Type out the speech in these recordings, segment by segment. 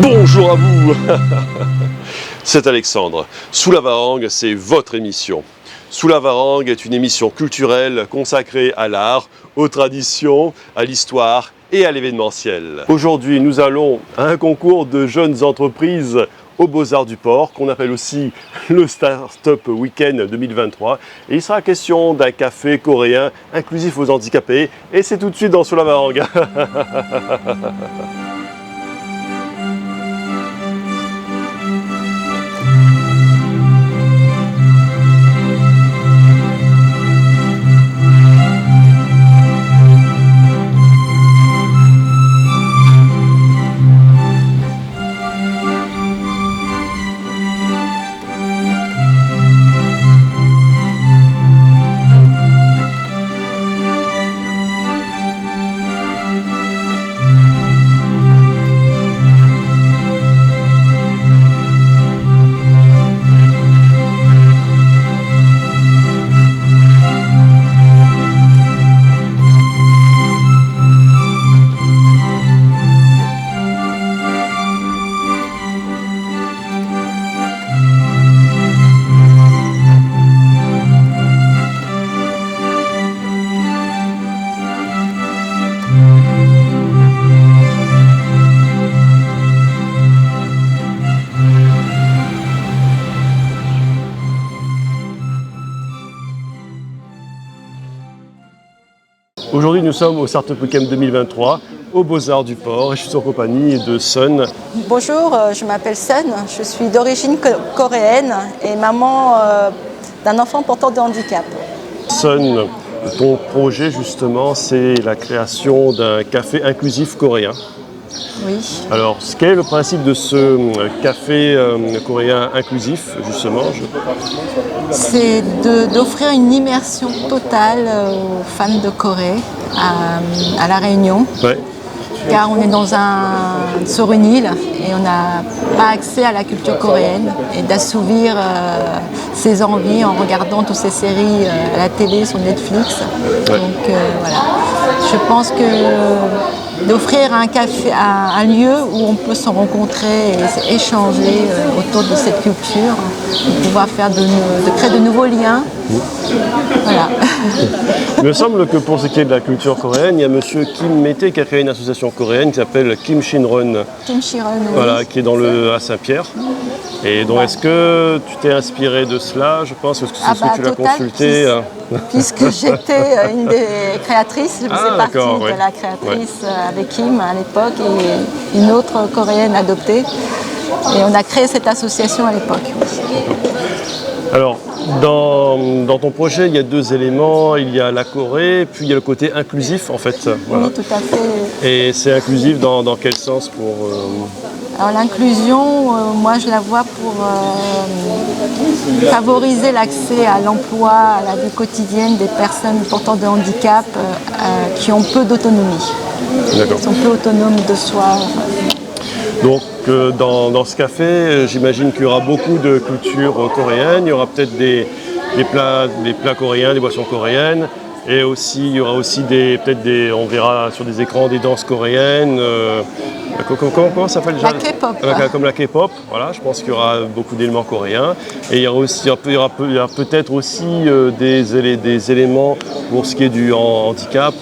Bonjour à vous. C'est Alexandre. Sous la Varangue, c'est votre émission. Sous la Varangue est une émission culturelle consacrée à l'art, aux traditions, à l'histoire et à l'événementiel. Aujourd'hui, nous allons à un concours de jeunes entreprises aux Beaux-Arts du Port, qu'on appelle aussi le Startup Weekend 2023. Et il sera question d'un café coréen inclusif aux handicapés. Et c'est tout de suite dans Sous la Varangue. Aujourd'hui, nous sommes au Startup Weekend 2023, aux Beaux-Arts du Port, et je suis en compagnie de Sun. Bonjour, je m'appelle Sun, je suis d'origine coréenne et maman d'un enfant porteur de handicap. Sun, ton projet justement, c'est la création d'un café inclusif coréen. Oui. Alors, quel est le principe de ce café coréen inclusif, justement? C'est d'offrir une immersion totale aux fans de Corée à La Réunion. Ouais. Car on est sur une île et on n'a pas accès à la culture coréenne et d'assouvir ses envies en regardant toutes ces séries à la télé sur Netflix. Ouais. Donc voilà, je pense que d'offrir un café, un lieu où on peut se rencontrer et échanger autour de cette culture, de pouvoir créer de nouveaux liens. Voilà. Il me semble que pour ce qui est de la culture coréenne, il y a monsieur Kim Mete qui a créé une association coréenne qui s'appelle Kim Shin-run. Kim Shin-run, oui. Voilà, qui est à Saint-Pierre. Et donc, est-ce que tu t'es inspiré de cela? Je pense que c'est ce que tu l'as consulté. Puisque j'étais une des créatrices, je faisais partie ouais. de la créatrice avec Kim à l'époque et une autre coréenne adoptée. Et on a créé cette association à l'époque. Alors, dans ton projet, il y a deux éléments. Il y a la Corée, puis il y a le côté inclusif, en fait. Voilà. Oui, tout à fait. Et c'est inclusif dans quel sens pour Alors l'inclusion, moi je la vois pour favoriser l'accès à l'emploi, à la vie quotidienne des personnes portant de handicap qui ont peu d'autonomie. D'accord. Qui sont peu autonomes de soi. Donc, dans ce café, j'imagine qu'il y aura beaucoup de culture coréenne. Il y aura peut-être des plats coréens, des boissons coréennes. Et aussi, il y aura aussi on verra sur des écrans des danses coréennes. Comment ça s'appelle déjà? La K-pop. Comme la K-pop, voilà, je pense qu'il y aura beaucoup d'éléments coréens. Et il y aura peut-être aussi des éléments pour ce qui est du handicap.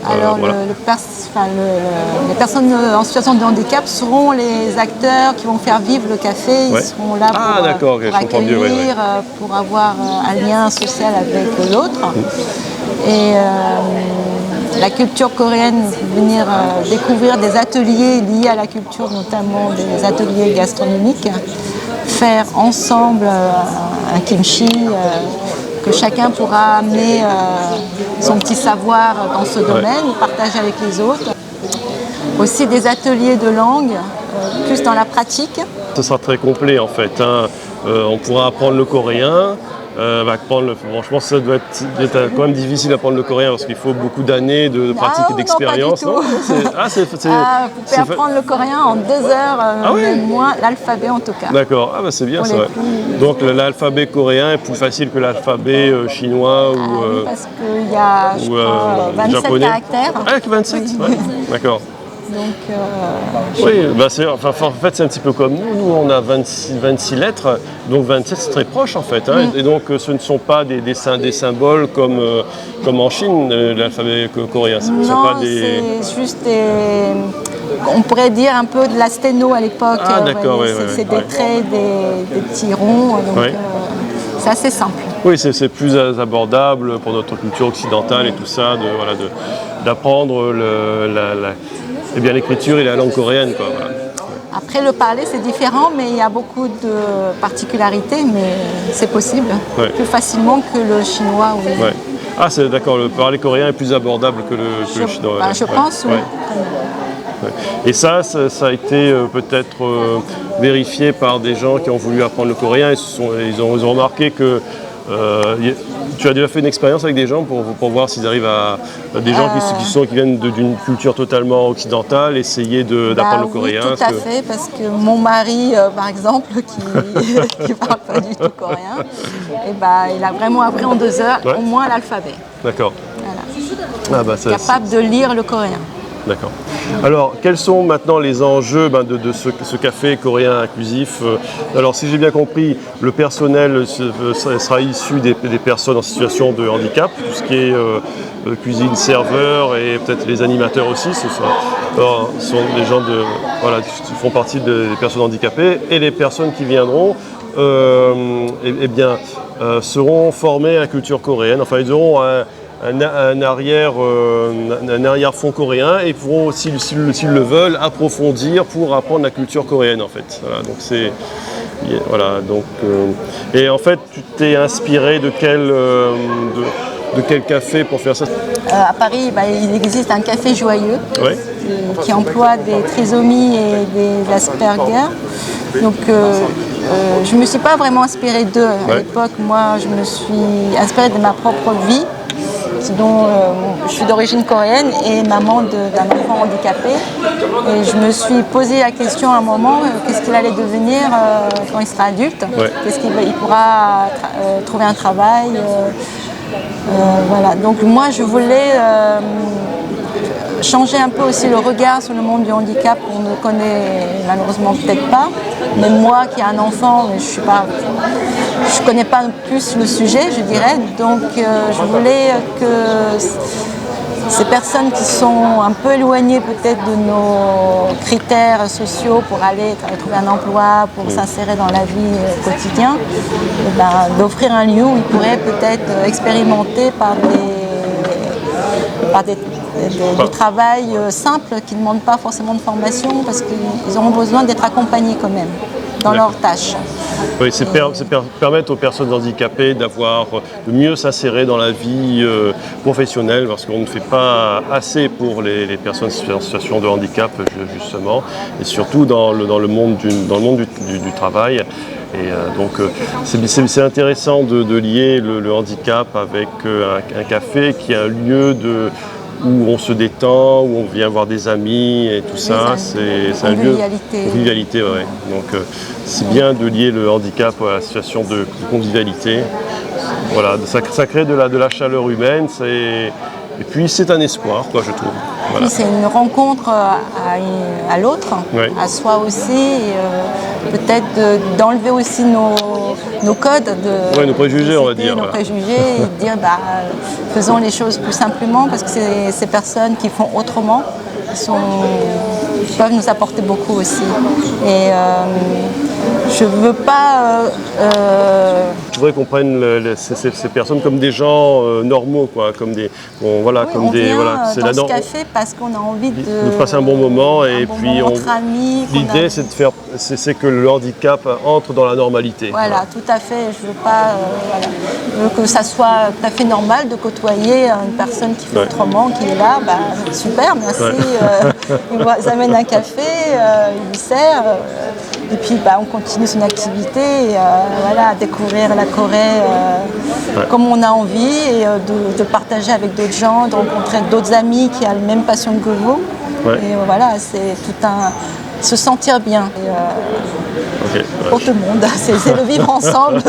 Alors voilà. les personnes en situation de handicap seront les acteurs qui vont faire vivre le café. Ils seront là pour accueillir, pour avoir un lien social avec l'autre. Et la culture coréenne, venir découvrir des ateliers liés à la culture, notamment des ateliers gastronomiques, faire ensemble un kimchi, que chacun pourra amener son petit savoir dans ce domaine, partager avec les autres. Aussi des ateliers de langue, plus dans la pratique. Ce sera très complet en fait. On pourra apprendre le coréen. Franchement, ça doit être quand même difficile d'apprendre le coréen parce qu'il faut beaucoup d'années de pratique et d'expérience. Vous pouvez apprendre le coréen en 2 heures, même moins, l'alphabet en tout cas. D'accord, c'est bien ça. Donc l'alphabet coréen est plus facile que l'alphabet chinois oui, parce qu'il y a 27 japonais. caractères. Ah, 27 oui. Ouais. D'accord. Donc, oui, en fait c'est un petit peu comme nous. Nous on a 26 lettres, donc 27 c'est très proche en fait. Et donc ce ne sont pas des symboles comme en Chine, l'alphabet coréen. C'est juste on pourrait dire un peu de la sténo à l'époque. Ah d'accord, c'est des traits, des petits ronds, donc c'est assez simple. Oui, c'est plus abordable pour notre culture occidentale et tout ça, d'apprendre l'écriture et la langue coréenne, quoi. Voilà. Après, le parler, c'est différent, mais il y a beaucoup de particularités, mais c'est possible. Plus facilement que le chinois. Oui. Ouais. Ah, c'est d'accord, le parler coréen est plus abordable que le chinois. Je pense, oui. Et ça a été peut-être vérifié par des gens qui ont voulu apprendre le coréen. Ils ont remarqué que tu as déjà fait une expérience avec des gens pour voir s'ils arrivent à des gens qui viennent d'une culture totalement occidentale essayer d'apprendre le coréen. Tout à fait, parce que mon mari, par exemple, qui parle pas du tout coréen, il a vraiment appris en 2 heures au moins l'alphabet. D'accord. Voilà. Capable de lire le coréen. D'accord. Alors, quels sont maintenant les enjeux de ce café coréen inclusif? Alors, si j'ai bien compris, le personnel sera issu des personnes en situation de handicap, tout ce qui est cuisine, serveur et peut-être les animateurs aussi. Ce sont des gens qui font partie des personnes handicapées, et les personnes qui viendront seront formées à la culture coréenne. Enfin, ils auront un arrière-fond coréen et pourront aussi, s'ils le veulent, approfondir pour apprendre la culture coréenne en fait. Et en fait, tu t'es inspiré de quel café pour faire ça? À Paris, il existe un café joyeux qui emploie des trisomies et des Asperger. Donc, je ne me suis pas vraiment inspirée d'eux. À l'époque, moi, je me suis inspirée de ma propre vie. Je suis d'origine coréenne et maman d'un enfant handicapé. Et je me suis posé la question à un moment, qu'est-ce qu'il allait devenir quand il sera adulte? Qu'est-ce qu'il pourra trouver un travail? Voilà. Donc moi, je voulais changer un peu aussi le regard sur le monde du handicap qu'on ne connaît malheureusement peut-être pas. Même moi qui ai un enfant, je connais pas plus le sujet, je dirais. Donc je voulais que ces personnes qui sont un peu éloignées peut-être de nos critères sociaux pour aller trouver un emploi, pour s'insérer dans la vie quotidienne, d'offrir un lieu où ils pourraient peut-être expérimenter par du travail simple qui ne demande pas forcément de formation, parce qu'ils auront besoin d'être accompagnés quand même dans leurs tâches. Oui, c'est permettre aux personnes handicapées de mieux s'insérer dans la vie professionnelle, parce qu'on ne fait pas assez pour les personnes en situation de handicap justement, et surtout dans le monde du travail. Et donc c'est intéressant de lier le handicap avec un café qui est un lieu où on se détend, où on vient voir des amis et tout ça. C'est un lieu de convivialité. Donc c'est bien de lier le handicap à la situation de convivialité. Voilà, ça crée de la chaleur humaine. Et puis c'est un espoir, je trouve. Voilà. C'est une rencontre à l'autre, à soi aussi, et peut-être d'enlever aussi nos codes, nos préjugés, on va dire. Nos préjugés, et de dire faisons les choses plus simplement, parce que c'est ces personnes qui font autrement, qui peuvent nous apporter beaucoup aussi. Et je ne veux pas... Je voudrais qu'on prenne ces personnes comme des gens normaux, comme des... c'est dans ce café parce qu'on a envie de passer un bon moment, et puis entre amis. L'idée, c'est que le handicap entre dans la normalité. Voilà, tout à fait. Je veux pas... je veux que ça soit tout à fait normal de côtoyer une personne qui fait autrement, qui est là. Super, merci. Il nous amène un café, il lui sert. Et puis on continue son activité, à découvrir la Corée comme on a envie, et de partager avec d'autres gens, de rencontrer d'autres amis qui ont la même passion que vous. Et c'est tout se sentir bien. Et, pour tout le monde, c'est le vivre ensemble.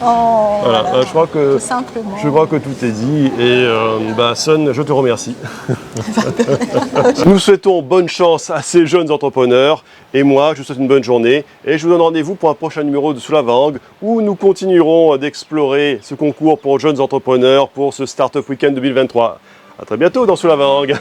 Voilà, tout simplement. Je crois que tout est dit et Son, je te remercie. Nous souhaitons bonne chance à ces jeunes entrepreneurs et moi, je vous souhaite une bonne journée et je vous donne rendez-vous pour un prochain numéro de Sous la Varangue où nous continuerons d'explorer ce concours pour jeunes entrepreneurs pour ce Startup Weekend 2023. À très bientôt dans Sous la Varangue.